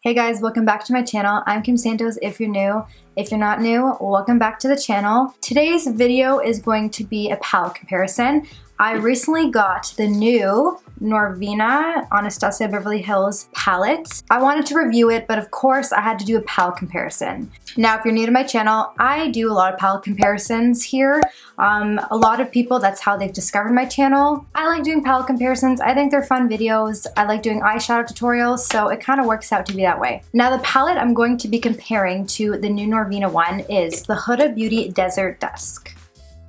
Hey guys, welcome back to my channel. I'm Kim Santos if you're new. If you're not new, welcome back to the channel. Today's video is going to be a palette comparison. I recently got the new Norvina Anastasia Beverly Hills palette. I wanted to review it, but of course I had to do a palette comparison. Now, if you're new to my channel, I do a lot of palette comparisons here. A lot of people, that's how they've discovered my channel. I like doing palette comparisons. I think they're fun videos. I like doing eyeshadow tutorials, so it kind of works out to be that way. Now, the palette I'm going to be comparing to the new Norvina one is the Huda Beauty Desert Dusk.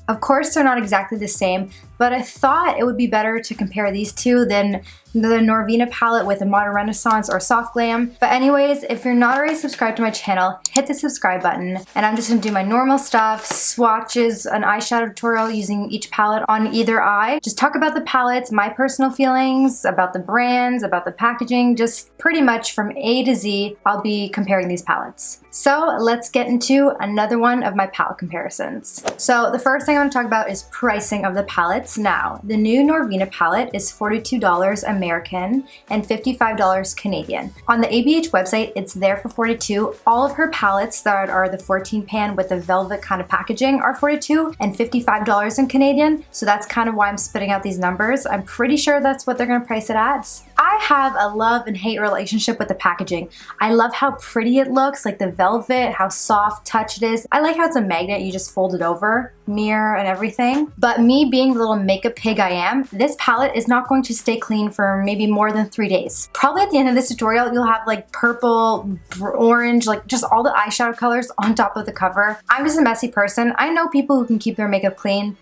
Of course, they're not exactly the same, but I thought it would be better to compare these two than the Norvina palette with a Modern Renaissance or Soft Glam. But anyways, if you're not already subscribed to my channel, hit the subscribe button. And I'm just gonna do my normal stuff, swatches, an eyeshadow tutorial using each palette on either eye. Just talk about the palettes, my personal feelings, about the brands, about the packaging, just pretty much from A to Z, I'll be comparing these palettes. So let's get into another one of my palette comparisons. So the first thing I want to talk about is pricing of the palettes. Now, the new Norvina palette is $42 American and $55 Canadian. On the ABH website, it's there for $42. All of her palettes that are the 14 pan with the velvet kind of packaging are $42 and $55 in Canadian. So that's kind of why I'm spitting out these numbers. I'm pretty sure that's what they're going to price it at. I have a love and hate relationship with the packaging. I love how pretty it looks, like the velvet, how soft touch it is. I like how it's a magnet, you just fold it over, mirror and everything. But me being the little makeup pig I am, this palette is not going to stay clean for maybe more than 3 days. Probably at the end of this tutorial, you'll have like purple, orange, like just all the eyeshadow colors on top of the cover. I'm just a messy person. I know people who can keep their makeup clean,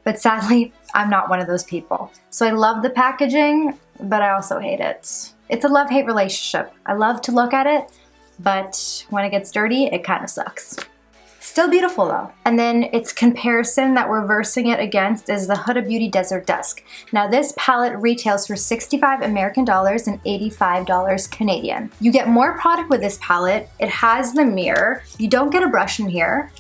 but sadly, I'm not one of those people. So I love the packaging, but I also hate it. It's a love-hate relationship. I love to look at it, but when it gets dirty, it kind of sucks. Still beautiful though. And then its comparison that we're versing it against is the Huda Beauty Desert Dusk. Now this palette retails for $65 American dollars and $85 Canadian. You get more product with this palette. It has the mirror. You don't get a brush in here.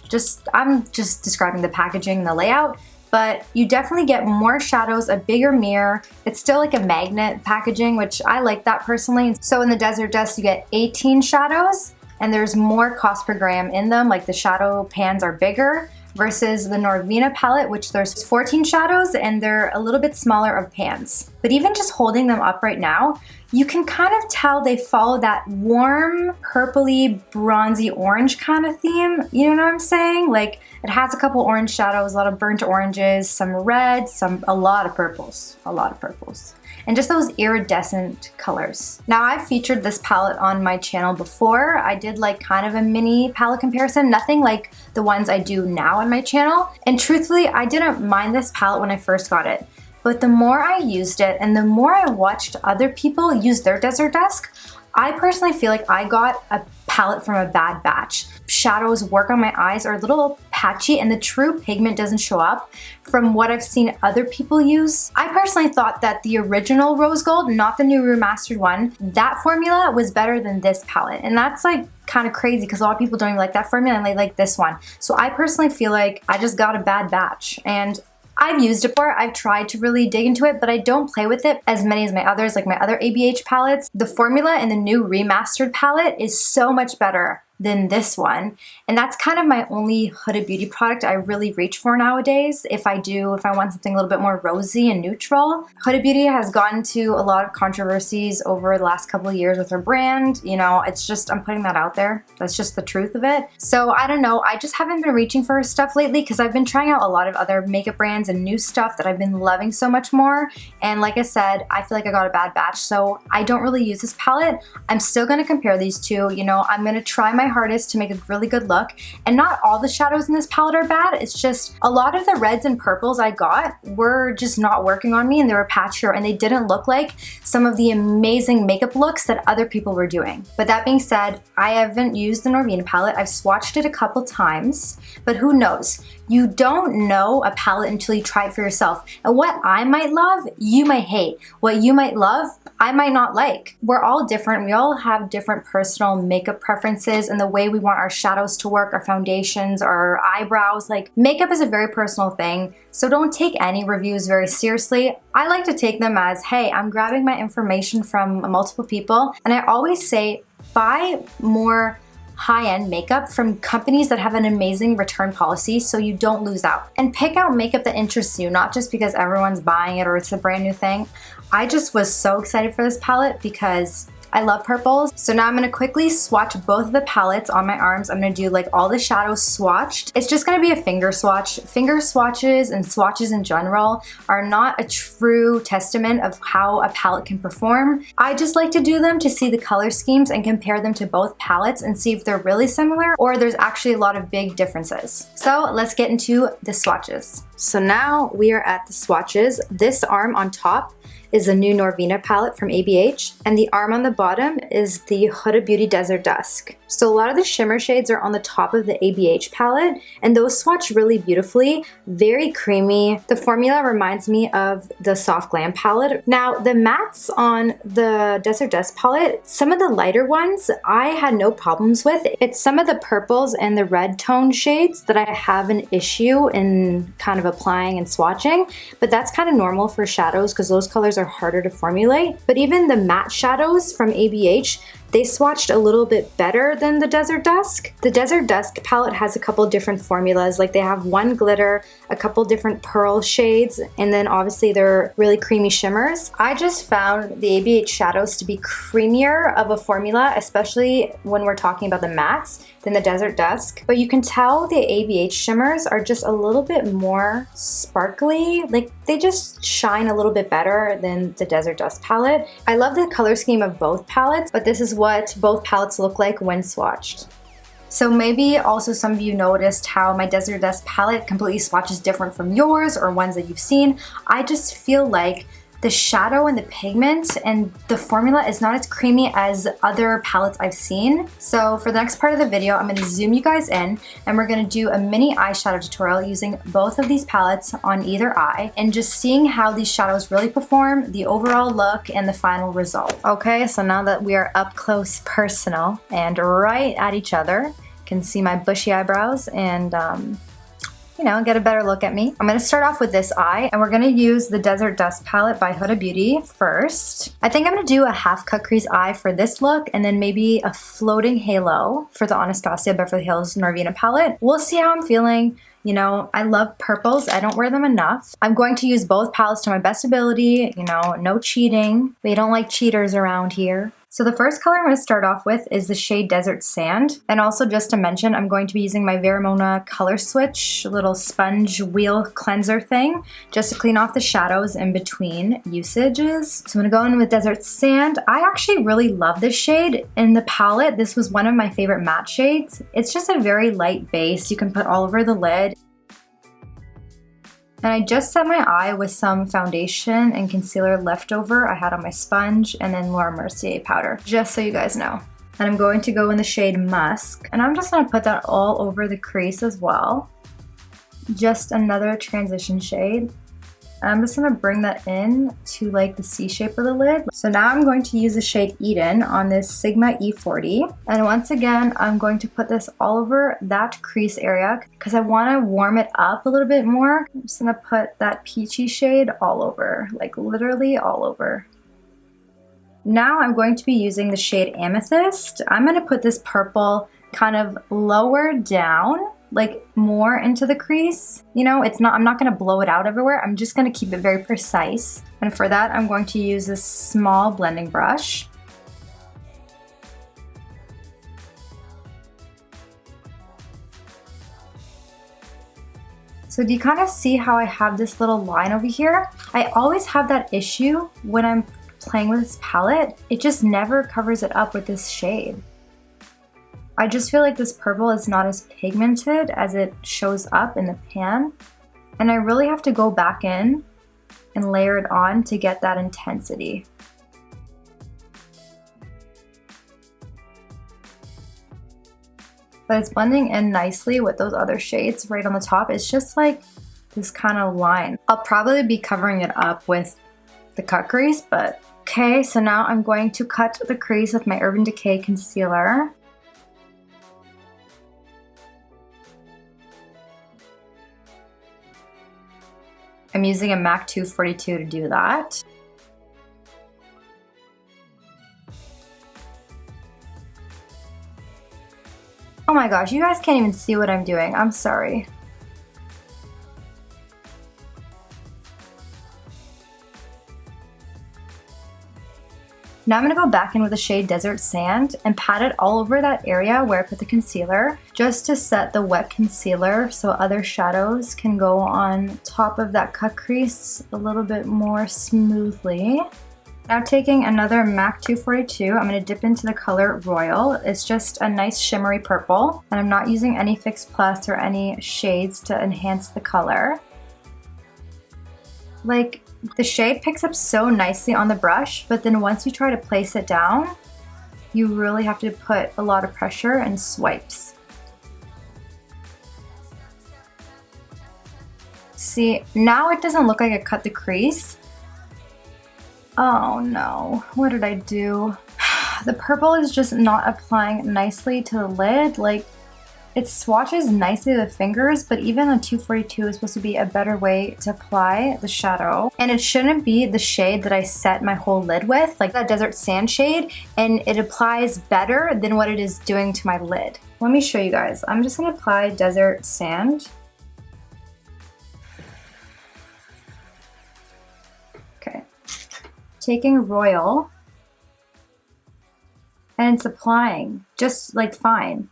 I'm just describing the packaging and the layout. But you definitely get more shadows, a bigger mirror. It's still like a magnet packaging, which I like that personally. So in the Desert Dusk, you get 18 shadows and there's more cost per gram in them, like the shadow pans are bigger versus the Norvina palette, which there's 14 shadows and they're a little bit smaller of pans. But even just holding them up right now, you can kind of tell they follow that warm, purpley, bronzy orange kind of theme. You know what I'm saying? Like it has a couple orange shadows, a lot of burnt oranges, some reds, a lot of purples, and just those iridescent colors. Now I've featured this palette on my channel before. I did like kind of a mini palette comparison, nothing like the ones I do now on my channel. And truthfully, I didn't mind this palette when I first got it. But the more I used it and the more I watched other people use their Desert Dusk, I personally feel like I got a palette from a bad batch. Shadows work on my eyes are a little patchy and the true pigment doesn't show up from what I've seen other people use. I personally thought that the original rose gold, not the new remastered one, that formula was better than this palette. And that's like kind of crazy because a lot of people don't even like that formula and they like this one. So I personally feel like I just got a bad batch. And I've used it before, I've tried to really dig into it, but I don't play with it as many as my others, like my other ABH palettes. The formula in the new remastered palette is so much better than this one. And that's kind of my only Huda Beauty product I really reach for nowadays. If I want something a little bit more rosy and neutral. Huda Beauty has gotten to a lot of controversies over the last couple of years with her brand. You know, it's just, I'm putting that out there. That's just the truth of it. So I don't know, I just haven't been reaching for her stuff lately because I've been trying out a lot of other makeup brands and new stuff that I've been loving so much more. And like I said, I feel like I got a bad batch, so I don't really use this palette. I'm still gonna compare these two. You know, I'm gonna try my hardest to make a really good look. And not all the shadows in this palette are bad. It's just a lot of the reds and purples I got were just not working on me and they were patchier and they didn't look like some of the amazing makeup looks that other people were doing. But that being said, I haven't used the Norvina palette. I've swatched it a couple times, but who knows? You don't know a palette until you try it for yourself. And what I might love, you might hate. What you might love, I might not like. We're all different. We all have different personal makeup preferences and the way we want our shadows to work, our foundations, our eyebrows. Like, makeup is a very personal thing, so don't take any reviews very seriously. I like to take them as, hey, I'm grabbing my information from multiple people, and I always say, buy more high-end makeup from companies that have an amazing return policy so you don't lose out. And pick out makeup that interests you, not just because everyone's buying it or it's a brand new thing. I just was so excited for this palette because I love purples. So now I'm gonna quickly swatch both of the palettes on my arms. I'm gonna do like all the shadows swatched. It's just gonna be a finger swatch. Finger swatches and swatches in general are not a true testament of how a palette can perform. I just like to do them to see the color schemes and compare them to both palettes and see if they're really similar or there's actually a lot of big differences. So let's get into the swatches. So now we are at the swatches. This arm on top is the new Norvina palette from ABH, and the arm on the bottom is the Huda Beauty Desert Dusk. So a lot of the shimmer shades are on the top of the ABH palette, and those swatch really beautifully, very creamy. The formula reminds me of the Soft Glam palette. Now the mattes on the Desert Dusk palette, some of the lighter ones I had no problems with. It's some of the purples and the red tone shades that I have an issue in kind of applying and swatching, but that's kind of normal for shadows because those colors are harder to formulate. But even the matte shadows from ABH, they swatched a little bit better than the Desert Dusk. The Desert Dusk palette has a couple different formulas, like they have one glitter, a couple different pearl shades, and then obviously they're really creamy shimmers. I just found the ABH shadows to be creamier of a formula, especially when we're talking about the mattes, than the Desert Dusk. But you can tell the ABH shimmers are just a little bit more sparkly, like they just shine a little bit better than the Desert Dusk palette. I love the color scheme of both palettes, but this is what both palettes look like when swatched. So maybe also some of you noticed how my Desert Dusk palette completely swatches different from yours or ones that you've seen. I just feel like the shadow and the pigment and the formula is not as creamy as other palettes I've seen. So for the next part of the video, I'm going to zoom you guys in and we're going to do a mini eyeshadow tutorial using both of these palettes on either eye and just seeing how these shadows really perform, the overall look, and the final result. Okay, so now that we are up close personal and right at each other, you can see my bushy eyebrows and you know, get a better look at me. I'm gonna start off with this eye, and we're gonna use the Desert Dusk palette by Huda Beauty first. I think I'm gonna do a half cut crease eye for this look, and then maybe a floating halo for the Anastasia Beverly Hills Norvina palette. We'll see how I'm feeling. You know, I love purples. I don't wear them enough. I'm going to use both palettes to my best ability. You know, no cheating. We don't like cheaters around here. So the first color I'm going to start off with is the shade Desert Sand. And also just to mention, I'm going to be using my Veramona Color Switch little sponge wheel cleanser thing just to clean off the shadows in between usages. So I'm going to go in with Desert Sand. I actually really love this shade in the palette. This was one of my favorite matte shades. It's just a very light base you can put all over the lid. And I just set my eye with some foundation and concealer leftover I had on my sponge, and then Laura Mercier powder, just so you guys know. And I'm going to go in the shade Musk, and I'm just going to put that all over the crease as well. Just another transition shade. And I'm just going to bring that in to like the C shape of the lid. So now I'm going to use the shade Eden on this Sigma E40. And once again, I'm going to put this all over that crease area because I want to warm it up a little bit more. I'm just going to put that peachy shade all over, like literally all over. Now I'm going to be using the shade Amethyst. I'm going to put this purple kind of lower down, like more into the crease. You know, I'm not gonna blow it out everywhere. I'm just gonna keep it very precise. And for that, I'm going to use this small blending brush. So do you kind of see how I have this little line over here? I always have that issue when I'm playing with this palette. It just never covers it up with this shade. I just feel like this purple is not as pigmented as it shows up in the pan. And I really have to go back in and layer it on to get that intensity. But it's blending in nicely with those other shades right on the top. It's just like this kind of line. I'll probably be covering it up with the cut crease, but okay, so now I'm going to cut the crease with my Urban Decay concealer. I'm using a MAC 242 to do that. Oh my gosh, you guys can't even see what I'm doing. I'm sorry. Now I'm going to go back in with the shade Desert Sand and pat it all over that area where I put the concealer, just to set the wet concealer so other shadows can go on top of that cut crease a little bit more smoothly. Now taking another MAC 242, I'm going to dip into the color Royal. It's just a nice shimmery purple, and I'm not using any Fix Plus or any shades to enhance the color. Like, the shade picks up so nicely on the brush, but then once you try to place it down, you really have to put a lot of pressure and swipes. See, now it doesn't look like I cut the crease. Oh no, what did I do? The purple is just not applying nicely to the lid. Like, it swatches nicely to the fingers, but even a 242 is supposed to be a better way to apply the shadow. And it shouldn't be the shade that I set my whole lid with, like that Desert Sand shade, and it applies better than what it is doing to my lid. Let me show you guys. I'm just gonna apply Desert Sand. Okay. Taking Royal, and it's applying just like fine.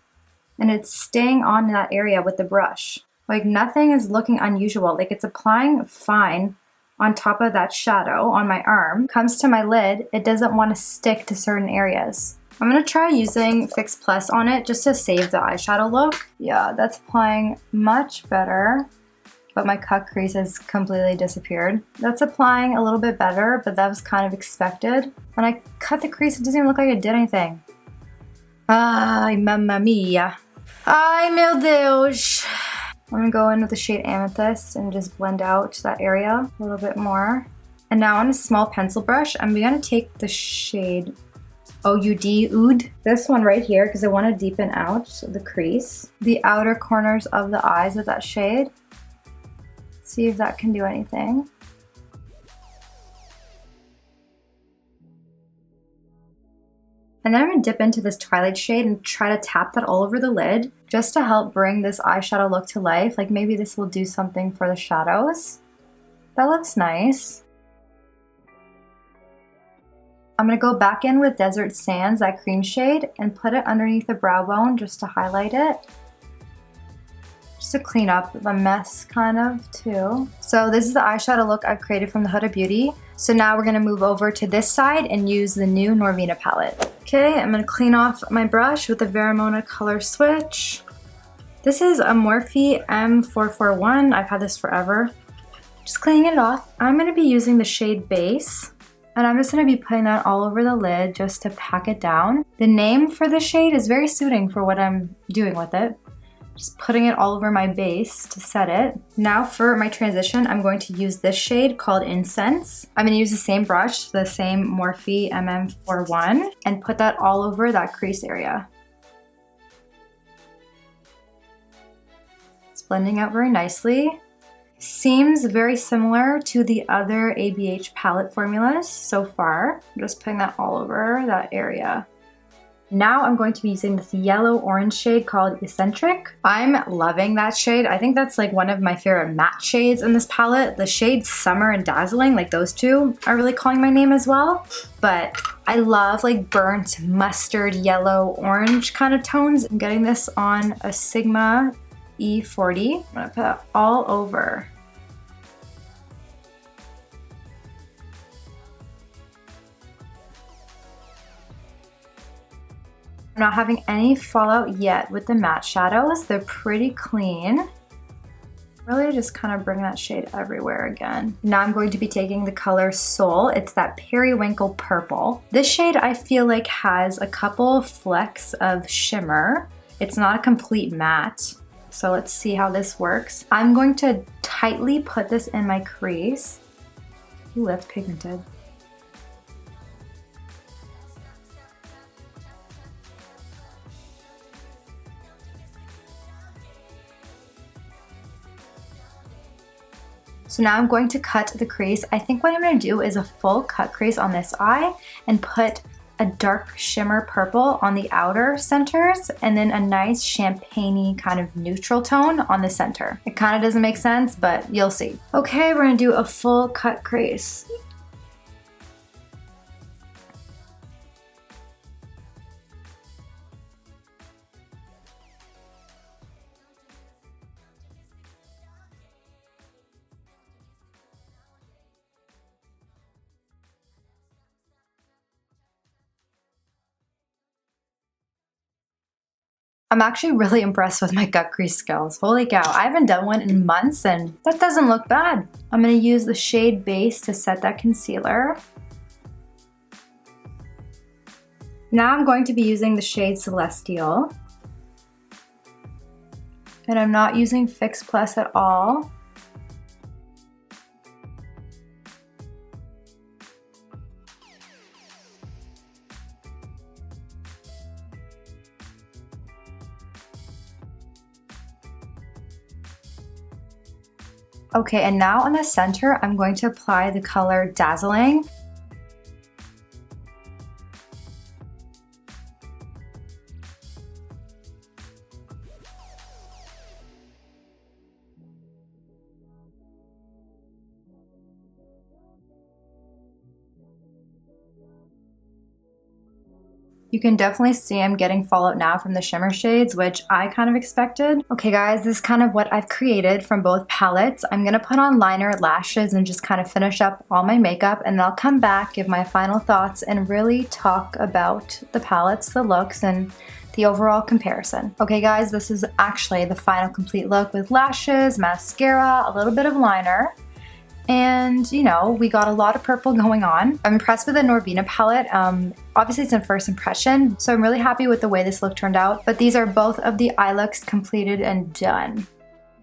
And it's staying on that area with the brush. Like, nothing is looking unusual. Like, it's applying fine on top of that shadow on my arm. Comes to my lid, it doesn't want to stick to certain areas. I'm gonna try using Fix Plus on it just to save the eyeshadow look. Yeah, that's applying much better, but my cut crease has completely disappeared. That's applying a little bit better, but that was kind of expected. When I cut the crease, it doesn't even look like it did anything. Ay, mamma mia. Ay, meu Deus. I'm gonna go in with the shade Amethyst and just blend out that area a little bit more. And now on a small pencil brush, I'm gonna take the shade Oud, this one right here, because I want to deepen out the crease, the outer corners of the eyes with that shade. See if that can do anything. And then I'm going to dip into this Twilight shade and try to tap that all over the lid just to help bring this eyeshadow look to life. Like, maybe this will do something for the shadows. That looks nice. I'm going to go back in with Desert Sands, that cream shade, and put it underneath the brow bone just to highlight it. Just to clean up the mess, kind of, too. So this is the eyeshadow look I've created from the Huda Beauty. So now we're going to move over to this side and use the new Norvina palette. Okay, I'm going to clean off my brush with the Vermona color switch. This is a Morphe M441. I've had this forever. Just cleaning it off. I'm going to be using the shade Base, and I'm just going to be putting that all over the lid just to pack it down. The name for the shade is very suiting for what I'm doing with it. Just putting it all over my base to set it. Now for my transition, I'm going to use this shade called Incense. I'm going to use the same brush, the same Morphe MM41, and put that all over that crease area. It's blending out very nicely. Seems very similar to the other ABH palette formulas so far. I'm just putting that all over that area. Now I'm going to be using this yellow-orange shade called Eccentric. I'm loving that shade. I think that's like one of my favorite matte shades in this palette. The shades Summer and Dazzling, like those two, are really calling my name as well. But I love like burnt mustard, yellow, orange kind of tones. I'm getting this on a Sigma E40. I'm gonna put it all over. I'm not having any fallout yet with the matte shadows. They're pretty clean. Really just kind of bring that shade everywhere again. Now I'm going to be taking the color Soul. It's that periwinkle purple. This shade I feel like has a couple flecks of shimmer. It's not a complete matte. So let's see how this works. I'm going to tightly put this in my crease. Ooh, that's pigmented. So now I'm going to cut the crease. I think what I'm going to do is a full cut crease on this eye and put a dark shimmer purple on the outer centers and then a nice champagne-y kind of neutral tone on the center. It kind of doesn't make sense, but you'll see. Okay, we're gonna do a full cut crease. I'm actually really impressed with my cut crease skills. Holy cow, I haven't done one in months and that doesn't look bad. I'm gonna use the shade Base to set that concealer. Now I'm going to be using the shade Celestial. And I'm not using Fix Plus at all. Okay, and now on the center, I'm going to apply the color Dazzling. You can definitely see I'm getting fallout now from the shimmer shades, which I kind of expected. Okay guys, this is kind of what I've created from both palettes. I'm gonna put on liner, lashes, and just kind of finish up all my makeup, and then I'll come back, give my final thoughts, and really talk about the palettes, the looks, and the overall comparison. Okay guys, this is actually the final complete look with lashes, mascara, a little bit of liner. And you know, we got a lot of purple going on. I'm impressed with the Norvina palette. Obviously it's a first impression, so I'm really happy with the way this look turned out, but these are both of the eye looks completed and done.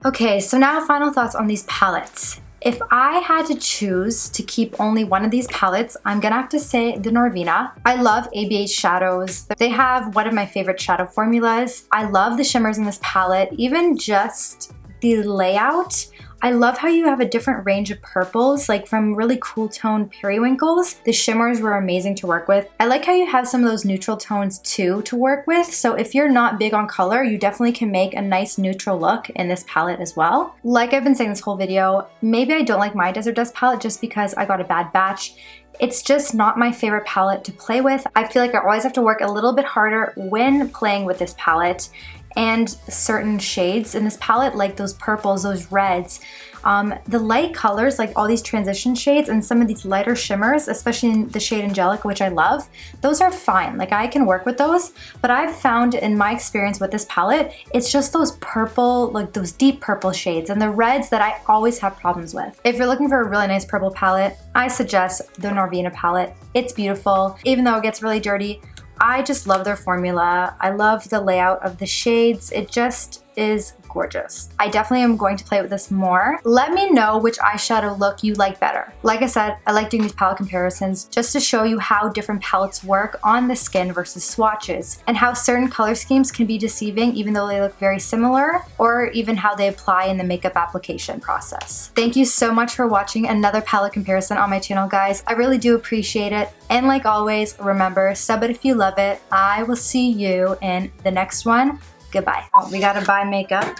Okay, so now final thoughts on these palettes. If I had to choose to keep only one of these palettes, I'm gonna have to say the Norvina. I love ABH shadows. They have one of my favorite shadow formulas. I love the shimmers in this palette, even just the layout. I love how you have a different range of purples, like from really cool tone periwinkles. The shimmers were amazing to work with. I like how you have some of those neutral tones too to work with. So if you're not big on color, you definitely can make a nice neutral look in this palette as well. Like I've been saying this whole video, maybe I don't like my Desert Dusk palette just because I got a bad batch. It's just not my favorite palette to play with. I feel like I always have to work a little bit harder when playing with this palette, and certain shades in this palette, like those purples, those reds, the light colors, like all these transition shades and some of these lighter shimmers, especially in the shade Angelica, which I love, those are fine. Like I can work with those, but I've found in my experience with this palette, it's just those purple, like those deep purple shades and the reds that I always have problems with. If you're looking for a really nice purple palette, I suggest the Norvina palette. It's beautiful, even though it gets really dirty. I just love their formula. I love the layout of the shades. It just is gorgeous. I definitely am going to play with this more. Let me know which eyeshadow look you like better. Like I said, I like doing these palette comparisons just to show you how different palettes work on the skin versus swatches, and how certain color schemes can be deceiving even though they look very similar, or even how they apply in the makeup application process. Thank you so much for watching another palette comparison on my channel, guys. I really do appreciate it. And like always, remember, sub it if you love it. I will see you in the next one. Goodbye. We gotta buy makeup.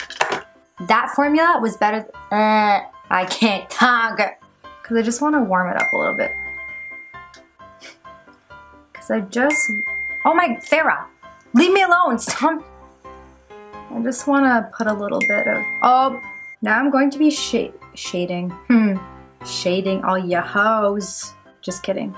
That formula was better. I can't talk. Because I just want to warm it up a little bit. Because I just... Oh my... Farrah! Leave me alone! Stop! I just want to put a little bit of... Oh! Now I'm going to be shading. Shading all ya hoes. Just kidding.